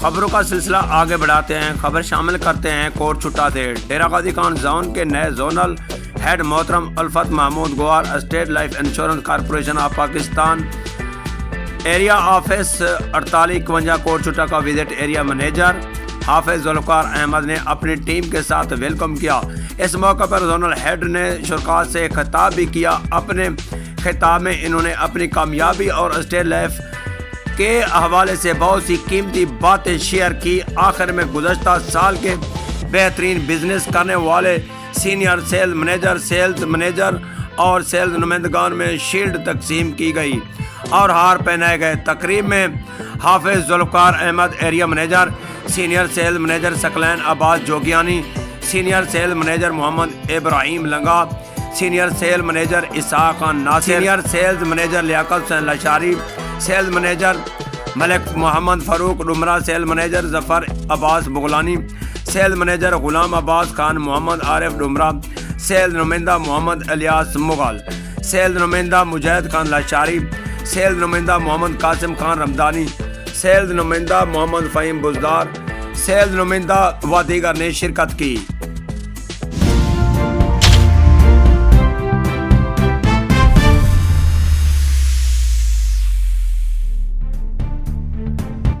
خبروں کا سلسلہ آگے بڑھاتے ہیں، خبر شامل کرتے ہیں کوٹ چھٹا سے۔ ڈیرہ غازی خان زون کے نئے زونل ہیڈ محترم الفت محمود گوار state life insurance corporation of Pakistan area office 4852 کوٹ چھٹا کا وزٹ ایریا منیجر حافظ ذوالفقار احمد نے اپنی ٹیم کے ساتھ ویلکم کیا۔ اس موقع پر زونل ہیڈ نے شرکاء سے خطاب بھی کیا۔ اپنے خطاب میں انہوں نے اپنی کامیابی اور اسٹیٹ لائف کے حوالے سے بہت سی قیمتی باتیں شیئر کی۔ آخر میں گزشتہ سال کے بہترین بزنس کرنے والے سینئر سیلز مینیجر اور سیلز نمائندگان میں شیلڈ تقسیم کی گئی اور ہار پہنائے گئے۔ تقریب میں Hafiz Zulfiqar Ahmed area manager, senior sales manager Saqlain Abbas Jogiani, senior sales manager Muhammad Ibrahim Langa, senior sales manager Ishaq Khan Nasir, senior sales manager Liaquat Hussain Lashari, sales manager Malik Muhammad Farooq Dumra, sales manager Zafar Abbas Baghlani, sales manager Ghulam Abbas Khan محمد عارف ڈمرا، سیلز نمائندہ محمد الیاس مغل، سیلز نمائندہ مجاہد خان لاشاری، سیلز نمائندہ محمد قاسم خان رمضانی، سیلز نمائندہ محمد فہیم بزدار، سیلز نمائندہ و دیگر نے شرکت کی۔